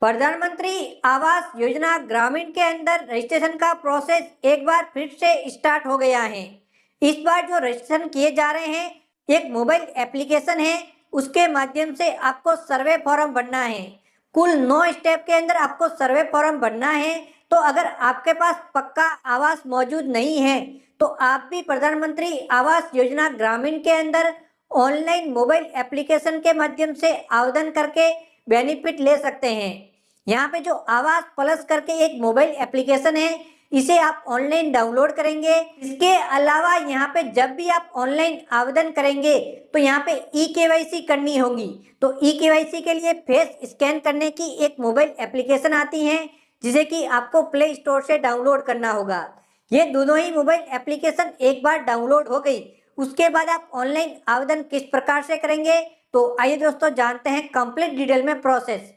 प्रधानमंत्री आवास योजना ग्रामीण के अंदर रजिस्ट्रेशन का प्रोसेस एक बार फिर से स्टार्ट हो गया है। इस बार जो रजिस्ट्रेशन किए जा रहे हैं, एक मोबाइल एप्लीकेशन है, उसके माध्यम से आपको सर्वे फॉर्म भरना है। कुल 9 स्टेप के अंदर आपको सर्वे फॉर्म भरना है। तो अगर आपके पास पक्का आवास मौजूद नहीं है तो आप भी प्रधानमंत्री आवास योजना ग्रामीण के अंदर ऑनलाइन मोबाइल एप्लीकेशन के माध्यम से आवेदन करके बेनिफिट ले सकते हैं। यहाँ पे जो आवास प्लस करके एक मोबाइल एप्लीकेशन है, इसे आप ऑनलाइन डाउनलोड करेंगे। इसके अलावा यहाँ पे जब भी आप ऑनलाइन आवेदन करेंगे तो यहाँ पे ई-केवाईसी करनी होगी। तो ई-केवाईसी के लिए फेस स्कैन करने की एक मोबाइल एप्लीकेशन आती है, जिसे कि आपको प्ले स्टोर से डाउनलोड करना होगा। ये दोनों ही मोबाइल एप्लीकेशन एक बार डाउनलोड हो गई, उसके बाद आप ऑनलाइन आवेदन किस प्रकार से करेंगे, तो आइए दोस्तों जानते हैं कंप्लीट डिटेल में प्रोसेस।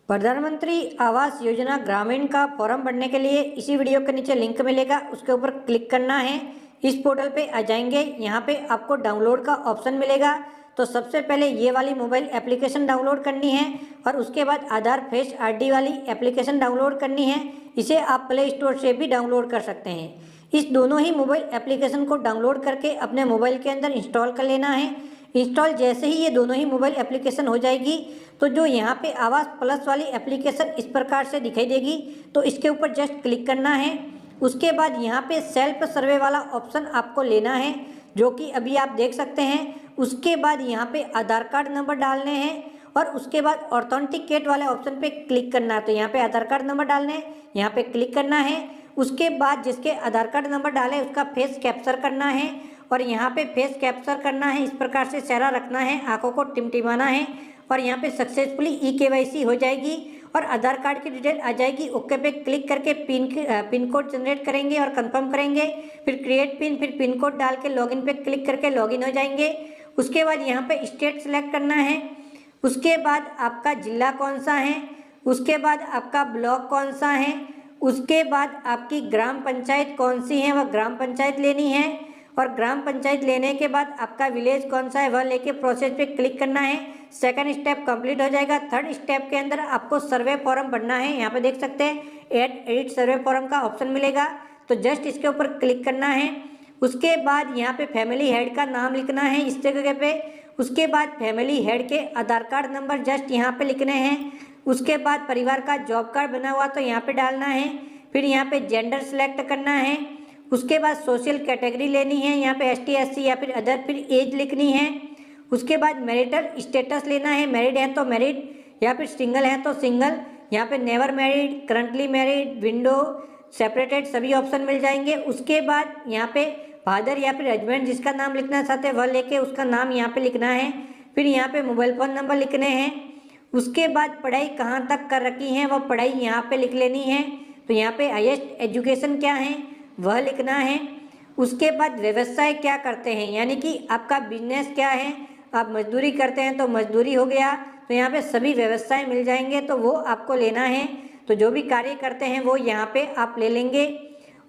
प्रधानमंत्री आवास योजना ग्रामीण का फॉर्म भरने के लिए इसी वीडियो के नीचे लिंक मिलेगा, उसके ऊपर क्लिक करना है। इस पोर्टल पे आ जाएंगे, यहाँ पे आपको डाउनलोड का ऑप्शन मिलेगा। तो सबसे पहले ये वाली मोबाइल एप्लीकेशन डाउनलोड करनी है और उसके बाद आधार फेस आरडी वाली एप्लीकेशन डाउनलोड करनी है। इसे आप प्ले स्टोर से भी डाउनलोड कर सकते हैं। इस दोनों ही मोबाइल एप्लीकेशन को डाउनलोड करके अपने मोबाइल के अंदर इंस्टॉल कर लेना है। इंस्टॉल जैसे ही ये दोनों ही मोबाइल एप्लीकेशन हो जाएगी तो जो यहाँ पे आवास प्लस वाली एप्लीकेशन इस प्रकार से दिखाई देगी, तो इसके ऊपर जस्ट क्लिक करना है। उसके बाद यहाँ पे सेल्फ सर्वे वाला ऑप्शन आपको लेना है, जो कि अभी आप देख सकते हैं। उसके बाद यहाँ पे आधार कार्ड नंबर डालने हैं और उसके बाद ऑथेंटिकेट वाले ऑप्शन पे क्लिक करना है। तो यहाँ पे आधार कार्ड नंबर डालने हैं, यहाँ पे क्लिक करना है। उसके बाद जिसके आधार कार्ड नंबर डाले उसका फेस कैप्चर करना है और यहाँ पे फेस कैप्चर करना है। इस प्रकार से चेहरा रखना है, आंखों को टिमटिमाना है और यहाँ पे सक्सेसफुली ई-केवाईसी हो जाएगी और आधार कार्ड की डिटेल आ जाएगी। ओके पे क्लिक करके पिन कोड जनरेट करेंगे और कंफर्म करेंगे। फिर क्रिएट पिन, फिर पिन कोड डाल के लॉगिन पे क्लिक करके लॉगिन हो जाएंगे। उसके बाद यहाँ पे स्टेट सेलेक्ट करना है। उसके बाद आपका जिला कौन सा है, उसके बाद आपका ब्लॉक कौन सा है, उसके बाद आपकी ग्राम पंचायत कौन सी है, वह ग्राम पंचायत लेनी है और ग्राम पंचायत लेने के बाद आपका विलेज कौन सा है वह लेके प्रोसेस पे क्लिक करना है। सेकंड स्टेप कंप्लीट हो जाएगा। थर्ड स्टेप के अंदर आपको सर्वे फॉर्म भरना है। यहाँ पे देख सकते हैं एडिट सर्वे फॉर्म का ऑप्शन मिलेगा, तो जस्ट इसके ऊपर क्लिक करना है। उसके बाद यहाँ पे फैमिली हेड का नाम लिखना है इस जगह पे। उसके बाद फैमिली हेड के आधार कार्ड नंबर जस्ट यहाँ पे लिखने हैं। उसके बाद परिवार का जॉब कार्ड बना हुआ तो यहाँ पे डालना है। फिर यहाँ पे जेंडर सेलेक्ट करना है। उसके बाद सोशल कैटेगरी लेनी है, यहाँ पे ST SC या फिर अदर, फिर एज लिखनी है। उसके बाद मैरिटल स्टेटस लेना है, मैरिड है तो मैरिड या फिर सिंगल है तो सिंगल। यहाँ पे never married, currently married, window, separated सभी ऑप्शन मिल जाएंगे। उसके बाद यहाँ पे फादर या फिर हस्बैंड जिसका नाम लिखना चाहते हैं वह लेके उसका नाम यहाँ पे लिखना है। फिर यहाँ पे मोबाइल फ़ोन नंबर लिखने हैं। उसके बाद पढ़ाई कहाँ तक कर रखी है वह पढ़ाई यहाँ पे लिख लेनी है। तो यहाँ पे हाईएस्ट एजुकेशन क्या है वह लिखना है। उसके बाद व्यवसाय क्या करते हैं, यानी कि आपका बिजनेस क्या है, आप मजदूरी करते हैं तो मजदूरी हो गया। तो यहाँ पे सभी व्यवसाय मिल जाएंगे, तो वो आपको लेना है। तो जो भी कार्य करते हैं वो यहाँ पे आप ले लेंगे।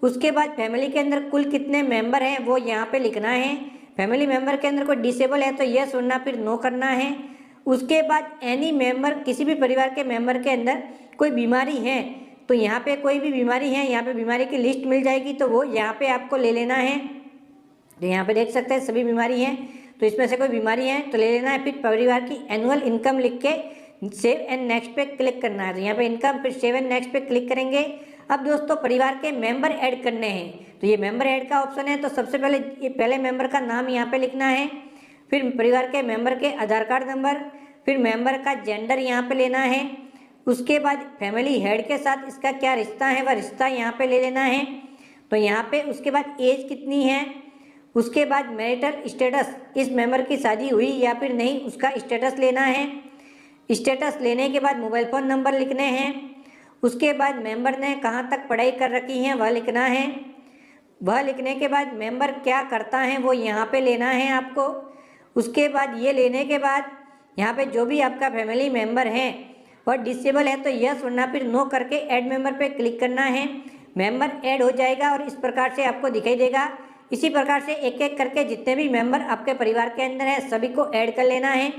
उसके बाद फैमिली के अंदर कुल कितने मेंबर हैं वो यहाँ पे लिखना है। फैमिली मेंबर के अंदर कोई डिसेबल है तो यस वरना फिर नो करना है। उसके बाद एनी मेंबर, किसी भी परिवार के मेंबर के अंदर कोई बीमारी है तो यहाँ पे कोई भी बीमारी है, यहाँ पे बीमारी की लिस्ट मिल जाएगी, तो वो यहाँ पे आपको ले लेना है। तो यहाँ पे देख सकते हैं सभी बीमारी हैं, तो इसमें से कोई बीमारी है तो ले लेना है। फिर परिवार की एनुअल इनकम लिख के सेव एंड नेक्स्ट पे क्लिक करना है। तो यहाँ पे इनकम, फिर सेव एंड नेक्स्ट पे क्लिक करेंगे। अब दोस्तों परिवार के मेंबर ऐड करने हैं, तो ये मेंबर ऐड का ऑप्शन है। तो सबसे पहले ये पहले मेंबर का नाम यहाँ पे लिखना है। फिर परिवार के मेंबर के आधार कार्ड नंबर, फिर मेंबर का जेंडर यहाँ पे लेना है। उसके बाद फैमिली हेड के साथ इसका क्या रिश्ता है वह रिश्ता यहाँ पे ले लेना है। तो यहाँ पे उसके बाद एज कितनी है, उसके बाद मैरिटल स्टेटस, इस मेंबर की शादी हुई या फिर नहीं उसका स्टेटस लेना है। स्टेटस लेने के बाद मोबाइल फ़ोन नंबर लिखने हैं। उसके बाद मेंबर ने कहाँ तक पढ़ाई कर रखी है वह लिखना है। वह लिखने के बाद मेंबर क्या करता है वो यहाँ पे लेना है आपको। उसके बाद ये लेने के बाद यहाँ पे जो भी आपका फैमिली मेंबर है और डिसेबल है तो यस वरना फिर नो करके ऐड मेंबर पे क्लिक करना है। मेंबर ऐड हो जाएगा और इस प्रकार से आपको दिखाई देगा। इसी प्रकार से एक एक करके जितने भी मेंबर आपके परिवार के अंदर है सभी को ऐड कर लेना है।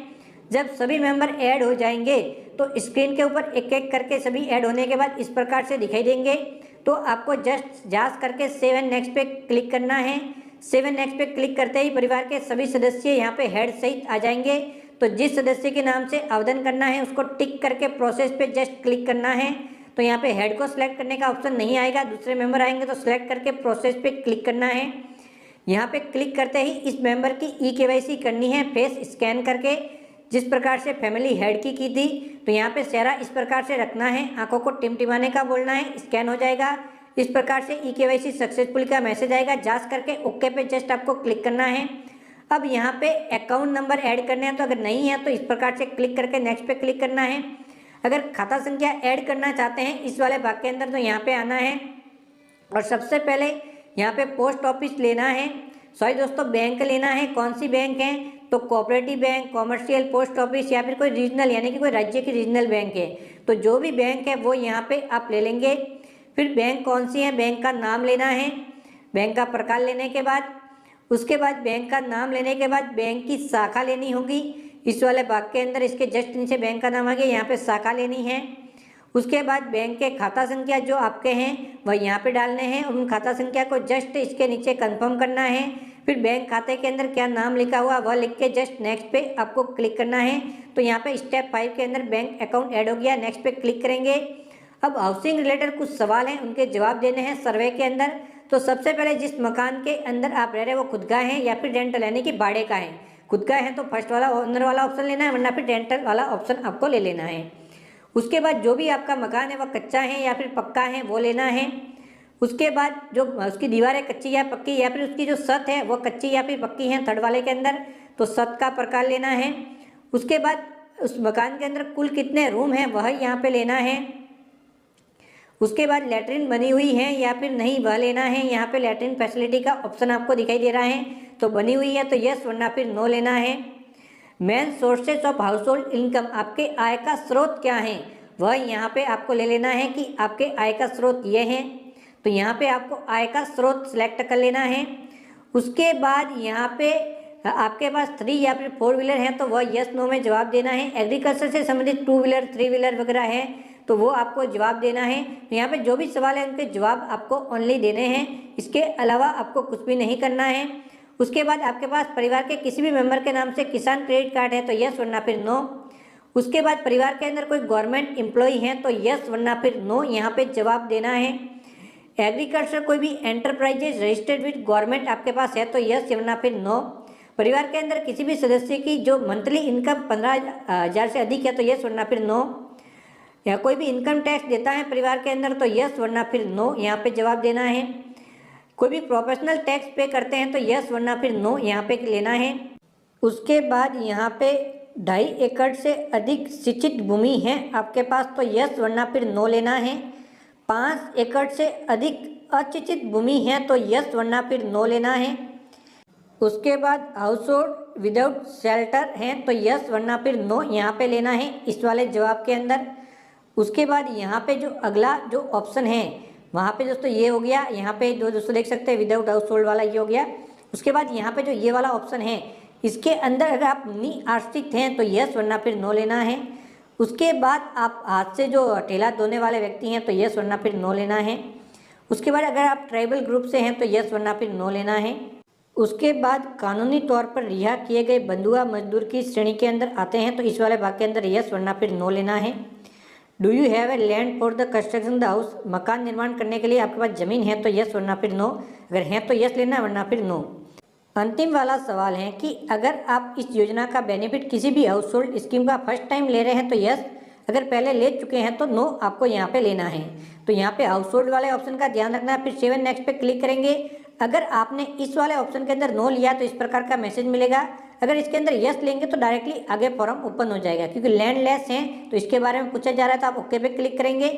जब सभी मेंबर ऐड हो जाएंगे तो स्क्रीन के ऊपर एक एक करके सभी ऐड होने के बाद इस प्रकार से दिखाई देंगे। तो आपको जस्ट जांच करके सेव एंड नेक्स्ट पे क्लिक करना है। सेव एंड नेक्स्ट पे क्लिक करते ही परिवार के सभी सदस्य यहाँ पे हेड सहित आ जाएंगे। तो जिस सदस्य के नाम से आवेदन करना है उसको टिक करके प्रोसेस पे जस्ट क्लिक करना है। तो यहाँ पे हेड को सिलेक्ट करने का ऑप्शन नहीं आएगा, दूसरे मेंबर आएंगे तो सिलेक्ट करके प्रोसेस पे क्लिक करना है। यहाँ पे क्लिक करते ही इस मेंबर की ई-केवाईसी करनी है फेस स्कैन करके, जिस प्रकार से फैमिली हेड की थी। तो यहाँ पे चेहरा इस प्रकार से रखना है, आंखों को टिमटिमाने का बोलना है, स्कैन हो जाएगा। इस प्रकार से ई-केवाईसी सक्सेसफुल का मैसेज आएगा। जांच करके ओके पे जस्ट आपको क्लिक करना है। अब यहाँ पे अकाउंट नंबर ऐड करने हैं, तो अगर नहीं है तो इस प्रकार से क्लिक करके नेक्स्ट पे क्लिक करना है। अगर खाता संख्या ऐड करना चाहते हैं इस वाले भाग के अंदर तो यहाँ पे आना है और सबसे पहले यहाँ पे पोस्ट ऑफिस लेना है। सॉरी दोस्तों, बैंक लेना है। कौन सी बैंक है? तो cooperative bank, commercial, post office या फिर कोई रीजनल यानी कि कोई राज्य की रीजनल बैंक है। तो जो भी बैंक है वो यहाँ पे आप ले लेंगे। फिर बैंक कौन सी है, बैंक का नाम लेना है। बैंक का प्रकार लेने के बाद उसके बाद बैंक का नाम लेने के बाद बैंक की शाखा लेनी होगी। इस वाले भाग के अंदर इसके जस्ट नीचे बैंक का नाम आ गया, यहाँ पे शाखा लेनी है। उसके बाद बैंक के खाता संख्या जो आपके हैं वह यहाँ पे डालने हैं और उन खाता संख्या को जस्ट इसके नीचे कंफर्म करना है। फिर बैंक खाते के अंदर क्या नाम लिखा हुआ वह लिख के जस्ट नेक्स्ट पे आपको क्लिक करना है। तो यहाँ पे स्टेप 5 के अंदर बैंक अकाउंट ऐड हो गया, नेक्स्ट पे क्लिक करेंगे। अब हाउसिंग रिलेटेड कुछ सवाल हैं, उनके जवाब देने हैं सर्वे के अंदर। तो सबसे पहले जिस मकान के अंदर आप रह रहे हैं वो खुद का है या फिर रेंटल यानी कि भाड़े का है। खुद का है तो फर्स्ट वाला ओनर वाला ऑप्शन लेना है, वरना फिर रेंटल वाला ऑप्शन आपको ले लेना है। उसके बाद जो भी आपका मकान है वह कच्चा है या फिर पक्का है वो लेना है। उसके बाद जो उसकी दीवारें कच्ची या पक्की या फिर उसकी जो छत है वो कच्ची या फिर पक्की है थर्ड वाले के अंदर, तो छत का प्रकार लेना है। उसके बाद उस मकान के अंदर कुल कितने रूम हैं वह यहाँ पे लेना है। उसके बाद लैट्रिन बनी हुई है या फिर नहीं वह लेना है। यहाँ पे लैट्रिन फैसिलिटी का ऑप्शन आपको दिखाई दे रहा है, तो बनी हुई है तो यस, वरना फिर नो लेना है। Main sources of house hold income, आपके आय का स्रोत क्या है वह यहाँ पे आपको ले लेना है कि आपके आय का स्रोत ये है। तो यहाँ पे आपको आय का स्रोत सिलेक्ट कर लेना है। उसके बाद यहाँ पे आपके पास 3 या फिर 4 व्हीलर है तो वह यस नो में जवाब देना है। एग्रीकल्चर से संबंधित 2 व्हीलर 3 व्हीलर वगैरह है तो वो आपको जवाब देना है। तो यहाँ पे जो भी सवाल है उनके जवाब आपको ओनली देने हैं, इसके अलावा आपको कुछ भी नहीं करना है। उसके बाद आपके पास परिवार के किसी भी मेंबर के नाम से किसान क्रेडिट कार्ड है तो यस, वरना फिर नो। उसके बाद परिवार के अंदर कोई गवर्नमेंट एम्प्लॉय है तो यस, वरना फिर नो यहाँ पे जवाब देना है। एग्रीकल्चर कोई भी एंटरप्राइजेज रजिस्टर्ड विद गवर्नमेंट आपके पास है तो यस, वरना फिर नो। परिवार के अंदर किसी भी सदस्य की जो मंथली इनकम 15,000 से अधिक है तो यस, वरना फिर नो। या कोई भी इनकम टैक्स देता है परिवार के अंदर तो यस, वरना फिर नो यहाँ पे जवाब देना है। कोई भी प्रोफेशनल टैक्स पे करते हैं तो यस, वरना फिर नो यहाँ पे लेना है। उसके बाद यहाँ पे 2.5 एकड़ से अधिक सिंचित भूमि है आपके पास तो यस, वरना फिर नो लेना है। 5 एकड़ से अधिक असिंचित भूमि है तो यस, वरना फिर नो लेना है। उसके बाद हाउस होल्ड विदाउट शेल्टर है तो यस, वरना फिर नो यहाँ पे लेना है इस वाले जवाब के अंदर। उसके बाद यहाँ पे जो अगला जो ऑप्शन है वहाँ पे दोस्तों ये हो गया, यहाँ पे जो दोस्तों देख सकते हैं विदाउट हाउस होल्ड वाला ये हो गया। उसके बाद यहाँ पे जो ये वाला ऑप्शन है इसके अंदर अगर आप निआश्रित हैं तो यस, वरना फिर नो लेना है। उसके बाद आप हाथ से जो ठेला धोने वाले व्यक्ति हैं तो यस, वरना फिर नो लेना है। उसके बाद अगर आप ट्राइबल ग्रुप से हैं तो यस, वरना फिर नो लेना है। उसके बाद कानूनी तौर पर रिहा किए गए बंधुआ मजदूर की श्रेणी के अंदर आते हैं तो इस वाले भाग के अंदर यस, वरना फिर नो लेना है। Do you have a land for the construction the house, मकान निर्माण करने के लिए आपके पास ज़मीन है तो यस, वरना फिर नो। अगर है तो यस लेना, वरना फिर नो। अंतिम वाला सवाल है कि अगर आप इस योजना का बेनिफिट किसी भी हाउस होल्ड स्कीम का फर्स्ट टाइम ले रहे हैं तो यस, अगर पहले ले चुके हैं तो नो आपको यहाँ पे लेना है। तो यहाँ पे हाउस होल्ड वाले ऑप्शन का ध्यान रखना है। फिर 7 नेक्स्ट पे क्लिक करेंगे। अगर आपने इस वाले ऑप्शन के अंदर नो लिया तो इस प्रकार का मैसेज मिलेगा। अगर इसके अंदर यस लेंगे तो डायरेक्टली आगे फॉर्म ओपन हो जाएगा, क्योंकि लैंड लेस हैं तो इसके बारे में पूछा जा रहा है तो आप ओके पे क्लिक करेंगे।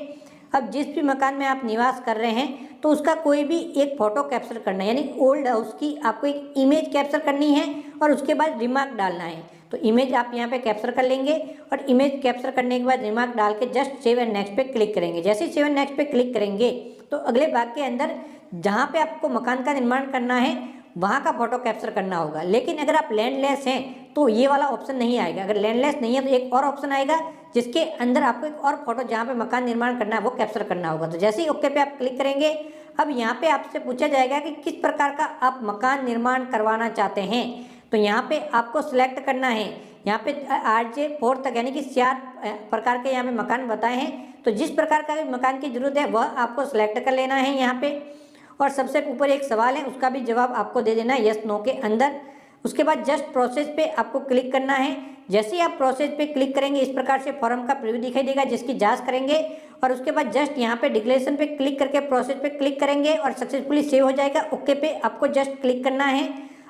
अब जिस भी मकान में आप निवास कर रहे हैं तो उसका कोई भी एक फ़ोटो कैप्चर करना है, यानी ओल्ड हाउस की आपको एक इमेज कैप्चर करनी है और उसके बाद रिमार्क डालना है। तो इमेज आप यहाँ पे कैप्चर कर लेंगे और इमेज कैप्चर करने के बाद रिमार्क डाल के जस्ट सेव एंड नेक्स्ट पे क्लिक करेंगे। जैसे ही सेव एंड नेक्स्ट पे क्लिक करेंगे तो अगले भाग के अंदर जहाँ पे आपको मकान का निर्माण करना है वहाँ का फोटो कैप्चर करना होगा। लेकिन अगर आप लैंडलेस हैं तो ये वाला ऑप्शन नहीं आएगा। अगर लैंडलेस नहीं है तो एक और ऑप्शन आएगा जिसके अंदर आपको एक और फोटो जहाँ पे मकान निर्माण करना है वो कैप्चर करना होगा। तो जैसे ही ओके पे आप क्लिक करेंगे, अब यहाँ पे आपसे पूछा जाएगा कि किस प्रकार का आप मकान निर्माण करवाना चाहते हैं। तो यहाँ पे आपको सिलेक्ट करना है। यहाँ पे RJ4 तक यानी कि 4 प्रकार के यहाँ पे मकान बताए हैं। तो जिस प्रकार का भी मकान की जरूरत है वह आपको सिलेक्ट कर लेना है यहाँ पे। और सबसे ऊपर एक सवाल है, उसका भी जवाब आपको दे देना है यस नो के अंदर। उसके बाद जस्ट प्रोसेस पे आपको क्लिक करना है। जैसे ही आप प्रोसेस पे क्लिक करेंगे इस प्रकार से फॉर्म का प्रीव्यू दिखाई देगा जिसकी जांच करेंगे। और उसके बाद जस्ट यहाँ पे डिक्लेरेशन पे क्लिक करके प्रोसेस पे क्लिक करेंगे और सक्सेसफुली सेव हो जाएगा। ओके पे आपको जस्ट क्लिक करना है।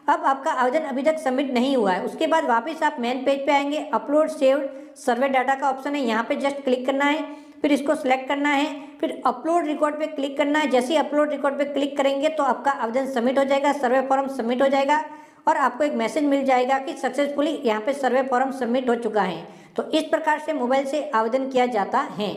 अब आपका आवेदन अभी तक सबमिट नहीं हुआ है। उसके बाद वापस आप मेन पेज पे आएंगे, अपलोड सेव्ड सर्वे डाटा का ऑप्शन है, यहाँ पे जस्ट क्लिक करना है, फिर इसको सिलेक्ट करना है, फिर अपलोड रिकॉर्ड पे क्लिक करना है। जैसे ही अपलोड रिकॉर्ड पे क्लिक करेंगे तो आपका आवेदन सबमिट हो जाएगा, सर्वे फॉर्म सबमिट हो जाएगा और आपको एक मैसेज मिल जाएगा कि सक्सेसफुली यहाँ पे सर्वे फॉर्म सबमिट हो चुका है। तो इस प्रकार से मोबाइल से आवेदन किया जाता है।